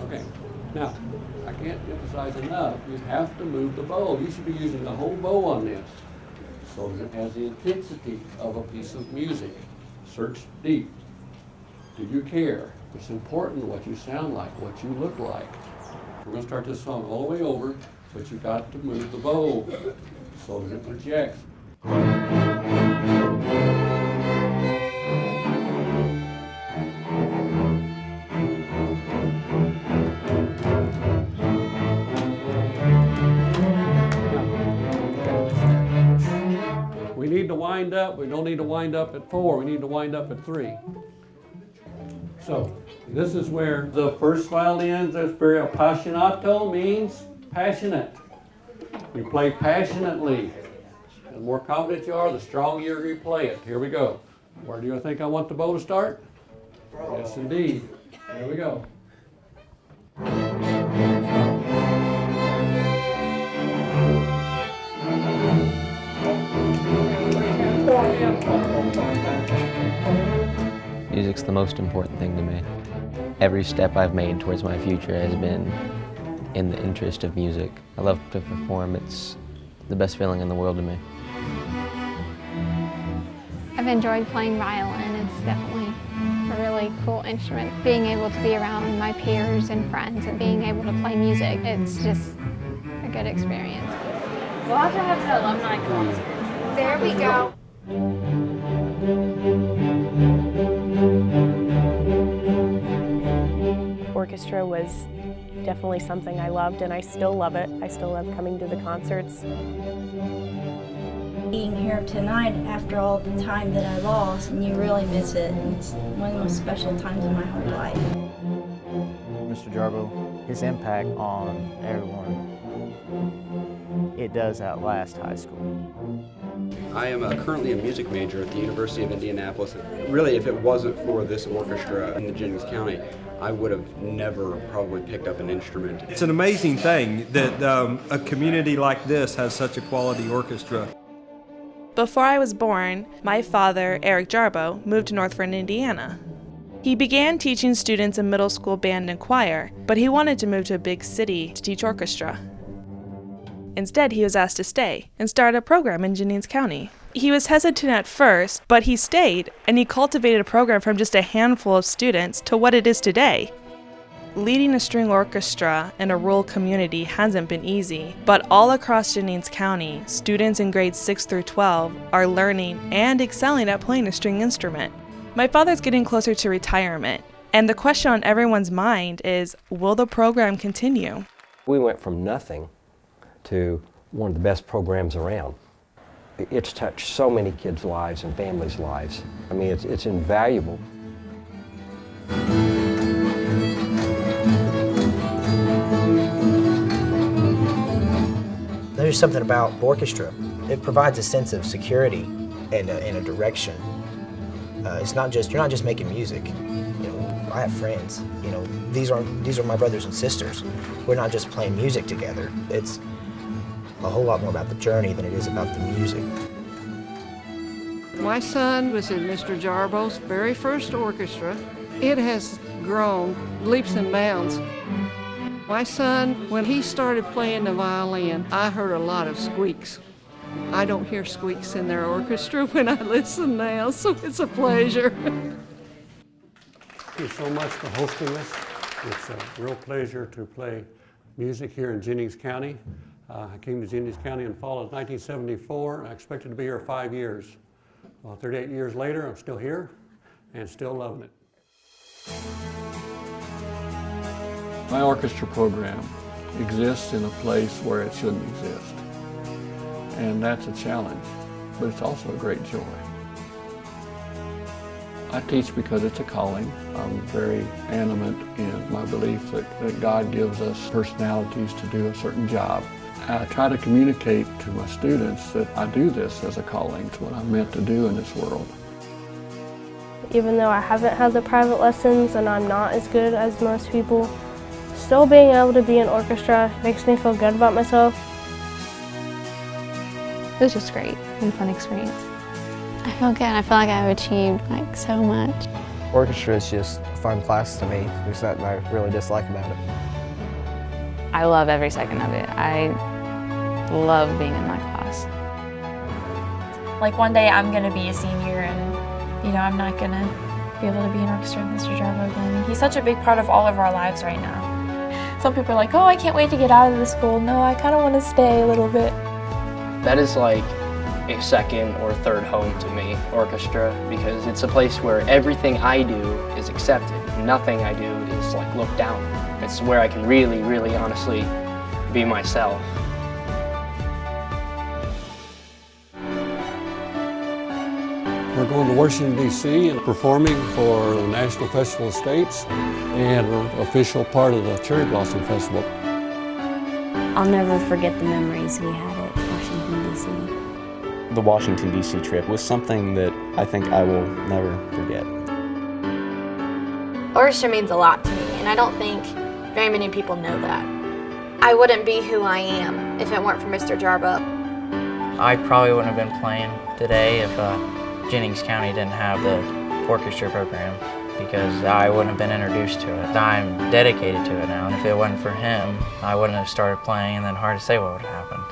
Okay, now, I can't emphasize enough, you have to move the bow. You should be using the whole bow on this so that it has the intensity of a piece of music. Search deep. Do you care? It's important what you sound like, what you look like. We're going to start this song all the way over, but you've got to move the bow so that it projects. We need to wind up. We don't need to wind up at 4. We need to wind up at 3. So this is where the first violin, there's very appassionato, means passionate. You play passionately. The more confident you are, the stronger you play it. Here we go. Where do you think I want the bow to start? Yes, indeed. Here we go. Music's the most important thing to me. Every step I've made towards my future has been in the interest of music. I love to perform. It's the best feeling in the world to me. I've enjoyed playing violin. It's definitely a really cool instrument. Being able to be around my peers and friends and being able to play music, it's just a good experience. We'll have to have an alumni concert. There we go. Orchestra was definitely something I loved, and I still love it. I still love coming to the concerts. Being here tonight after all the time that I lost, and you really miss it. It's one of the most special times in my whole life. Mr. Jarboe, his impact on everyone, it does outlast high school. I am currently a music major at the University of Indianapolis. Really, if it wasn't for this orchestra in the Jennings County, I would have never probably picked up an instrument. It's an amazing thing that a community like this has such a quality orchestra. Before I was born, my father, Eric Jarboe, moved to Northford, Indiana. He began teaching students in middle school band and choir, but he wanted to move to a big city to teach orchestra. Instead, he was asked to stay and start a program in Jennings County. He was hesitant at first, but he stayed, and he cultivated a program from just a handful of students to what it is today. Leading a string orchestra in a rural community hasn't been easy, but all across Jennings County, students in grades 6 through 12 are learning and excelling at playing a string instrument. My father's getting closer to retirement, and the question on everyone's mind is, will the program continue? We went from nothing to one of the best programs around. It's touched so many kids' lives and families' lives. I mean, it's invaluable. There's something about orchestra. It provides a sense of security and a direction. It's not just, you're not just making music. You know, I have friends. You know, these are my brothers and sisters. We're not just playing music together. It's a whole lot more about the journey than it is about the music. My son was in Mr. Jarboe's very first orchestra. It has grown leaps and bounds. My son, when he started playing the violin, I heard a lot of squeaks. I don't hear squeaks in their orchestra when I listen now, so it's a pleasure. Thank you so much for hosting us. It's a real pleasure to play music here in Jennings County. I came to Jennings County in fall of 1974. I expected to be here 5 years. Well, 38 years later, I'm still here and still loving it. My orchestra program exists in a place where it shouldn't exist. And that's a challenge, but it's also a great joy. I teach because it's a calling. I'm very animate in my belief that God gives us personalities to do a certain job. I try to communicate to my students that I do this as a calling. It's what I'm meant to do in this world. Even though I haven't had the private lessons and I'm not as good as most people, still being able to be in orchestra makes me feel good about myself. It was just great and fun experience. I feel good. I feel like I've achieved so much. Orchestra is just a fun class to me. There's nothing I really dislike about it. I love every second of it. I love being in my class. Like one day I'm gonna be a senior and, you know, I'm not gonna be able to be in orchestra with Mr. Jarboe again. He's such a big part of all of our lives right now. Some people are like, oh, I can't wait to get out of the school. No, I kind of want to stay a little bit. That is like a second or third home to me, orchestra, because it's a place where everything I do is accepted. Nothing I do is like looked down. It's where I can really, really honestly be myself. We're going to Washington, D.C. and performing for the National Festival of States and an official part of the Cherry Blossom Festival. I'll never forget the memories we had at Washington, D.C. The Washington, D.C. trip was something that I think I will never forget. Orchestra means a lot to me, and I don't think very many people know that. I wouldn't be who I am if it weren't for Mr. Jarboe. I probably wouldn't have been playing today if Jennings County didn't have the orchestra program, because I wouldn't have been introduced to it. I'm dedicated to it now, and if it wasn't for him, I wouldn't have started playing, and then hard to say what would have happened.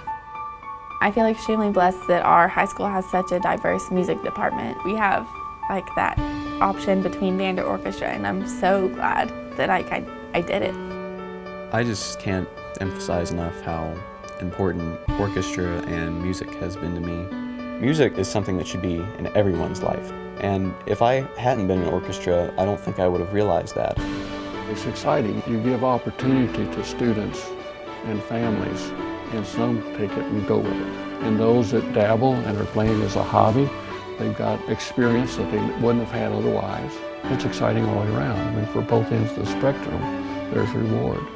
I feel extremely blessed that our high school has such a diverse music department. We have like that option between band or orchestra, and I'm so glad that I did it. I just can't emphasize enough how important orchestra and music has been to me. Music is something that should be in everyone's life. And if I hadn't been in orchestra, I don't think I would have realized that. It's exciting. You give opportunity to students and families, and some take it and go with it. And those that dabble and are playing as a hobby, they've got experience that they wouldn't have had otherwise. It's exciting all the way around. I mean, for both ends of the spectrum, there's reward.